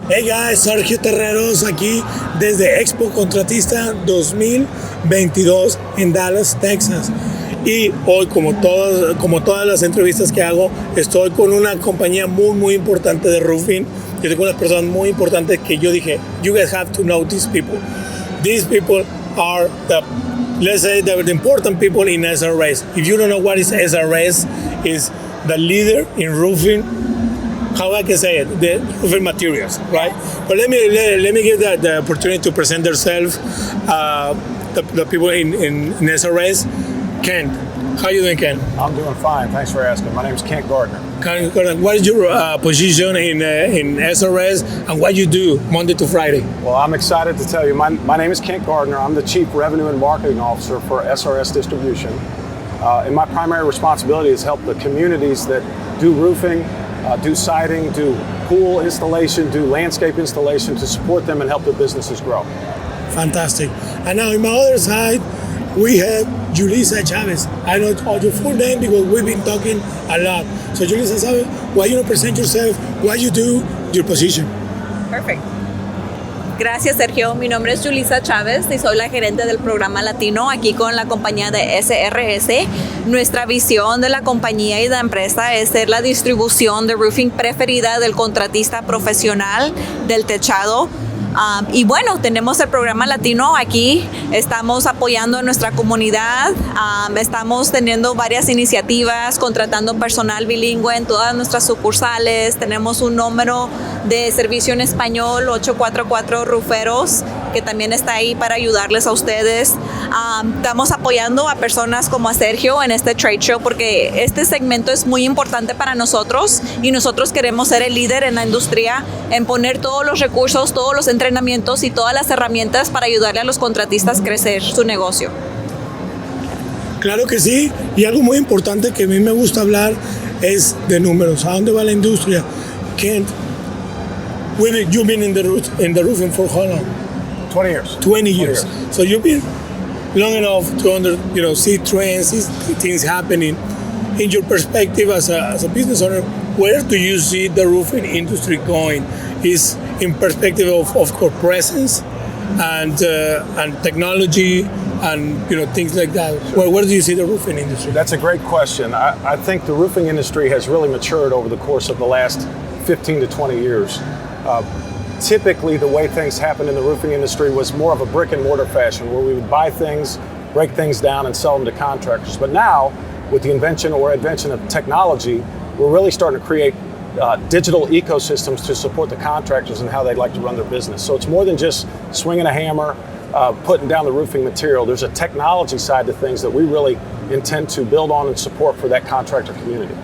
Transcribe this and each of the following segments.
Hey guys, Sergio Terreros aquí desde Expo Contratista 2022 en Dallas, Texas. Y hoy, como todas las entrevistas que hago, estoy con una compañía muy importante de roofing. Yo estoy con unas personas muy importantes que yo dije, you guys have to know these people. These people are let's say, the important people in SRS. If you don't know what is SRS, is the leader in roofing. How I can say it, the roofing materials, right? But let me give the opportunity to present themselves. The people in SRS. Kent, how you doing, Kent? I'm doing fine. Thanks for asking. My name is Kent Gardner. What is your position in SRS and what you do Monday to Friday? Well, I'm excited to tell you. My name is Kent Gardner. I'm the Chief Revenue and Marketing Officer for SRS Distribution. And my primary responsibility is help the communities that do roofing, do siding, do pool installation, do landscape installation to support them and help their businesses grow. Fantastic. And now on my other side, we have Julissa Chavez. I know your full name because we've been talking a lot. So Julissa Chavez, why you don't present yourself, what you do, your position. Perfect. Gracias, Sergio. Mi nombre es Julissa Chavez y soy la gerente del programa latino aquí con la compañía de SRS. Nuestra visión de la compañía y de la empresa es ser la distribución de roofing preferida del contratista profesional del techado. Y bueno, tenemos el programa latino aquí, estamos apoyando a nuestra comunidad, estamos teniendo varias iniciativas, contratando personal bilingüe en todas nuestras sucursales, tenemos un número de servicio en español, 844 Ruferos, que también está ahí para ayudarles a ustedes. Estamos apoyando a personas como a Sergio en este trade show porque este segmento es muy importante para nosotros y nosotros queremos ser el líder en la industria, en poner todos los recursos, todos los entrenamientos y todas las herramientas para ayudarle a los contratistas a crecer su negocio. Claro que sí, y algo muy importante que a mí me gusta hablar es de números. ¿A dónde va la industria? Kent, you've been in the roofing for how long? 20 years. 20 years. So you've been long enough to see trends, see things happening. In your perspective as a business owner, where do you see the roofing industry going? Is in perspective of core presence and technology and things like that. Where do you see the roofing industry? That's a great question. I think the roofing industry has really matured over the course of the last 15 to 20 years. Typically, the way things happened in the roofing industry was more of a brick and mortar fashion where we would buy things, break things down, and sell them to contractors. But now, with the invention of technology, we're really starting to create digital ecosystems to support the contractors and how they'd like to run their business. So it's more than just swinging a hammer, putting down the roofing material. There's a technology side to things that we really intend to build on and support for that contractor community.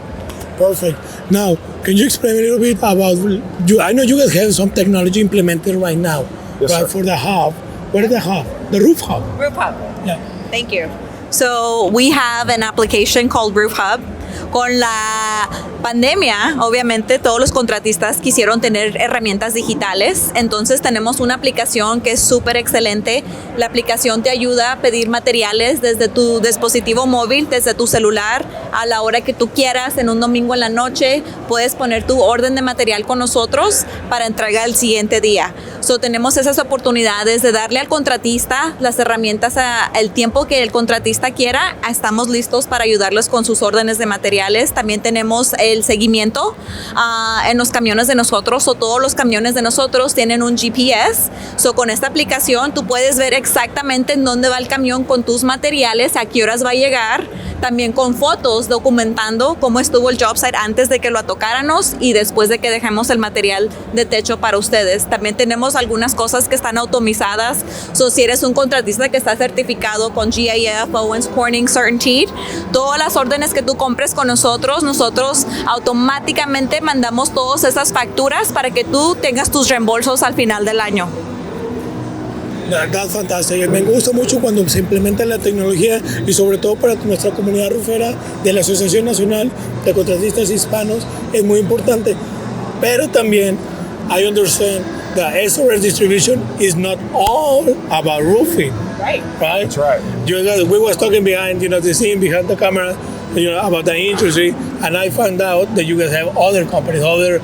Perfect. Now, can you explain a little bit about I know you guys have some technology implemented right now, yes, right? Sir. For the hub. What is the hub? The roof hub. Roof Hub. Yeah. Thank you. So we have an application called Roof Hub. Con la pandemia, obviamente, todos los contratistas quisieron tener herramientas digitales. Entonces tenemos una aplicación que es súper excelente. La aplicación te ayuda a pedir materiales desde tu dispositivo móvil, desde tu celular, a la hora que tú quieras, en un domingo en la noche. Puedes poner tu orden de material con nosotros para entrega el siguiente día. So, tenemos esas oportunidades de darle al contratista las herramientas el tiempo que el contratista quiera. Estamos listos para ayudarles con sus órdenes de materiales. También tenemos el seguimiento en los camiones de nosotros, o todos los camiones de nosotros tienen un GPS. So, con esta aplicación tú puedes ver exactamente en dónde va el camión con tus materiales, a qué horas va a llegar, también con fotos documentando cómo estuvo el job site antes de que lo tocáramos y después de que dejemos el material de techo para ustedes. También tenemos algunas cosas que están automatizadas. So, si eres un contratista que está certificado con GIF, Owens Corning Certainty, todas las órdenes que tú compres con nosotros automáticamente mandamos todas esas facturas para que tú tengas tus reembolsos al final del año. That's fantastic. Me gusta mucho cuando se implementa la tecnología y sobre todo para nuestra comunidad roofera de la Asociación Nacional de Contratistas Hispanos es muy importante. Pero también I understand that SRS Distribution is not all about roofing. Right. That's right. We were talking behind the scene, behind the camera, about the industry, and I found out that you guys have other companies, other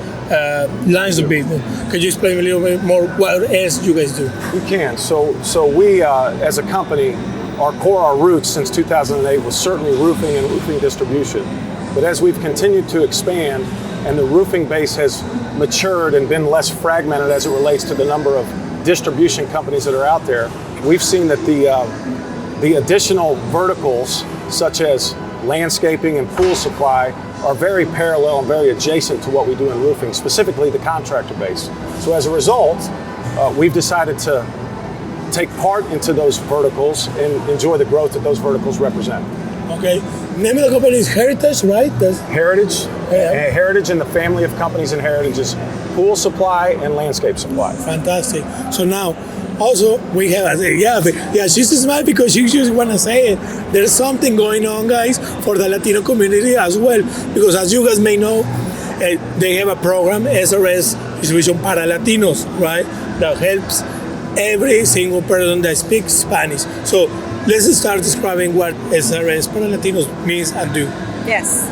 lines of business. Can you explain a little bit more what else you guys do? We can. So we, as a company, our roots since 2008 was certainly roofing and roofing distribution. But as we've continued to expand and the roofing base has matured and been less fragmented as it relates to the number of distribution companies that are out there, we've seen that the additional verticals, such as landscaping and pool supply, are very parallel and very adjacent to what we do in roofing, specifically the contractor base. So as a result, we've decided to take part into those verticals and enjoy the growth that those verticals represent. Okay. Name of the company is Heritage, right? Heritage. Yeah. Heritage and the family of companies in Heritage is pool supply and landscape supply. Fantastic. So now, also, we have, she's smart because she just want to say it. There's something going on, guys, for the Latino community as well. Because as you guys may know, they have a program, SRS Distribution Para Latinos, right? That helps every single person that speaks Spanish. So let's start describing what SRS Para Latinos means and do. Yes.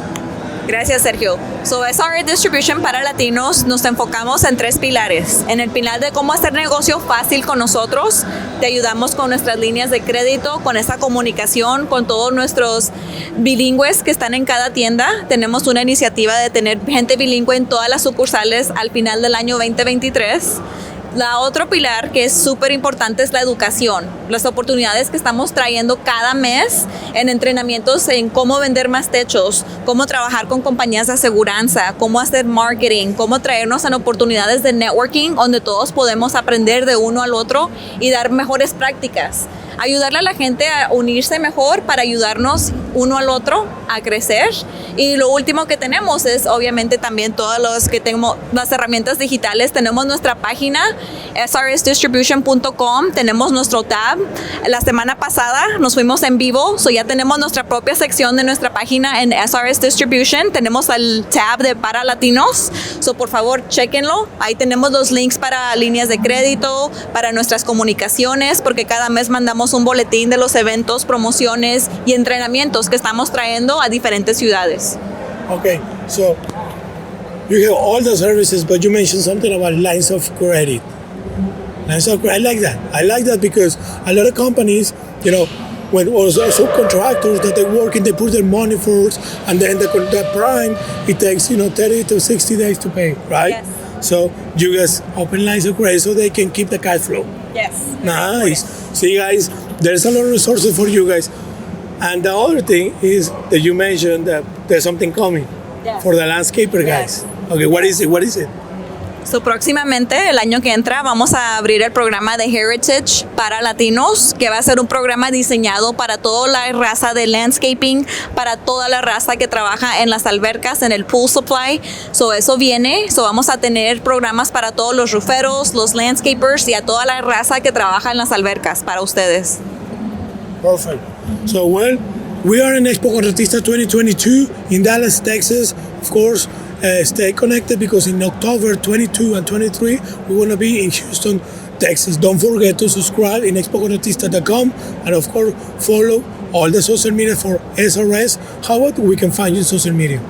Gracias, Sergio. So, SRS Distribution para Latinos nos enfocamos en 3 pilares. En el pilar de cómo hacer negocio fácil con nosotros, te ayudamos con nuestras líneas de crédito, con esa comunicación, con todos nuestros bilingües que están en cada tienda. Tenemos una iniciativa de tener gente bilingüe en todas las sucursales al final del año 2023. La otro pilar que es súper importante es la educación, las oportunidades que estamos trayendo cada mes en entrenamientos en cómo vender más techos, cómo trabajar con compañías de aseguranza, cómo hacer marketing, cómo traernos en oportunidades de networking donde todos podemos aprender de uno al otro y dar mejores prácticas. Ayudarle a la gente a unirse mejor para ayudarnos uno al otro a crecer. Y lo último que tenemos es obviamente también todos los que tenemos las herramientas digitales. Tenemos nuestra página srsdistribution.com, tenemos nuestro tab. La semana pasada nos fuimos en vivo, ya tenemos nuestra propia sección de nuestra página en SRS Distribution. Tenemos el tab de Para Latinos, por favor chequenlo. Ahí tenemos los links para líneas de crédito, para nuestras comunicaciones, porque cada mes mandamos un boletín de los eventos, promociones y entrenamientos que estamos trayendo a diferentes ciudades. Okay, so you have all the services, but you mentioned something about lines of credit. Lines of credit, I like that because a lot of companies, when also subcontractors that they work in, they put their money first, and then the prime, it takes 30 to 60 days to pay, right? Yes. So you guys open lines of credit so they can keep the cash flow. Yes. Nice. See, guys, there's a lot of resources for you guys. And the other thing is that you mentioned that there's something coming for the landscaper guys. Okay, what is it? Próximamente, el año que entra, vamos a abrir el programa de Heritage para Latinos, que va a ser un programa diseñado para toda la raza de landscaping, para toda la raza que trabaja en las albercas, en el pool supply. Eso viene. Vamos a tener programas para todos los rooferos, los landscapers y a toda la raza que trabaja en las albercas para ustedes. Perfect. So, well, we are in Expo Contratista 2022 in Dallas, Texas. Of course, stay connected because in October 22 and 23, we're going to be in Houston, Texas. Don't forget to subscribe in expocontratista.com and, of course, follow all the social media for SRS. How about we can find you in social media?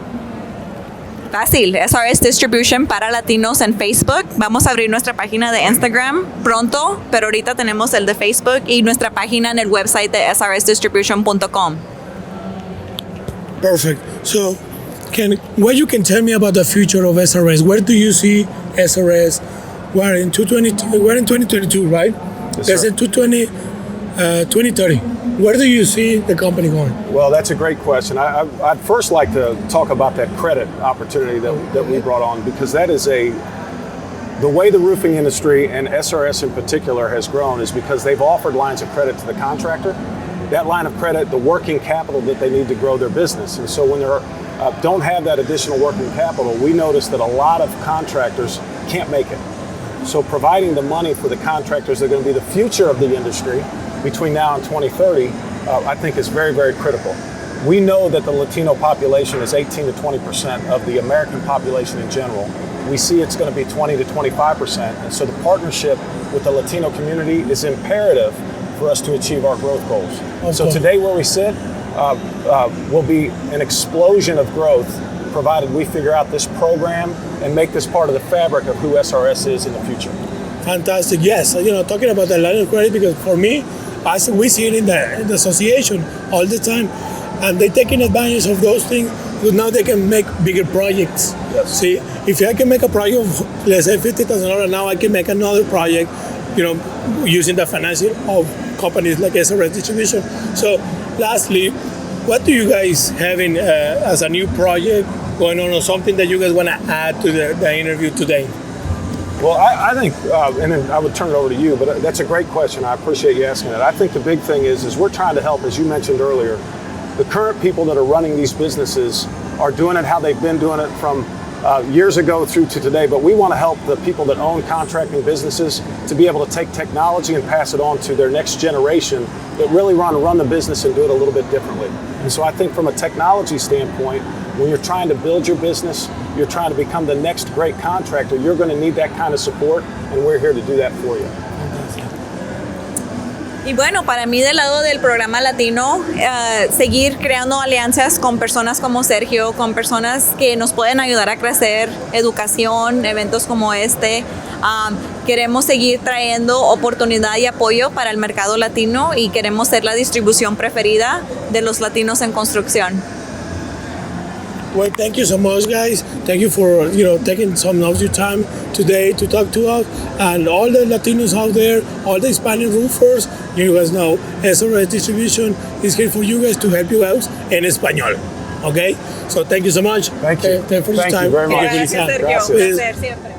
Fácil, SRS Distribution para Latinos en Facebook. Vamos a abrir nuestra página de Instagram pronto, pero ahorita tenemos el de Facebook y nuestra página en el website de srsdistribution.com. Perfect. So, what you can tell me about the future of SRS? Where do you see SRS? We're in 2022, right? Yes, There's sir. in 2030. Where do you see the company going? Well, that's a great question. I'd first like to talk about that credit opportunity that we brought on, because that is the way the roofing industry and SRS in particular has grown is because they've offered lines of credit to the contractor. That line of credit, the working capital that they need to grow their business. And so when they don't have that additional working capital, we notice that a lot of contractors can't make it. So providing the money for the contractors that are going to be the future of the industry between now and 2030, I think is very, very critical. We know that the Latino population is 18 to 20% of the American population in general. We see it's going to be 20 to 25%. And so the partnership with the Latino community is imperative for us to achieve our growth goals. Okay. So today where we sit will be an explosion of growth provided we figure out this program and make this part of the fabric of who SRS is in the future. Fantastic. Yes, talking about the line of credit, because for me, we see it in the association all the time, and they're taking advantage of those things because now they can make bigger projects. Yes. See, if I can make a project of, let's say, $50,000, now I can make another project, using the financing of companies like SRS Distribution. So, lastly, what do you guys have in as a new project going on, or something that you guys want to add to the interview today? Well, I think, and then I would turn it over to you, but that's a great question. I appreciate you asking that. I think the big thing is we're trying to help, as you mentioned earlier, the current people that are running these businesses are doing it how they've been doing it from years ago through to today, but we want to help the people that own contracting businesses to be able to take technology and pass it on to their next generation that really want to run the business and do it a little bit differently. And so I think from a technology standpoint, when you're trying to build your business, you're trying to become the next great contractor, you're going to need that kind of support, and we're here to do that for you. Y bueno, para mí del lado del programa latino, seguir creando alianzas con personas como Sergio, con personas que nos pueden ayudar a crecer, educación, eventos como este. Queremos seguir trayendo oportunidad y apoyo para el mercado latino y queremos ser la distribución preferida de los latinos en construcción. Well, thank you so much, guys. Thank you for taking some of your time today to talk to us, and all the Latinos out there, all the Hispanic roofers. You guys know SRS Distribution is here for you guys to help you out en español. Okay, so thank you so much. Thank you. For your Thank time. you very much. Gracias, Sergio. Gracias. Un placer siempre.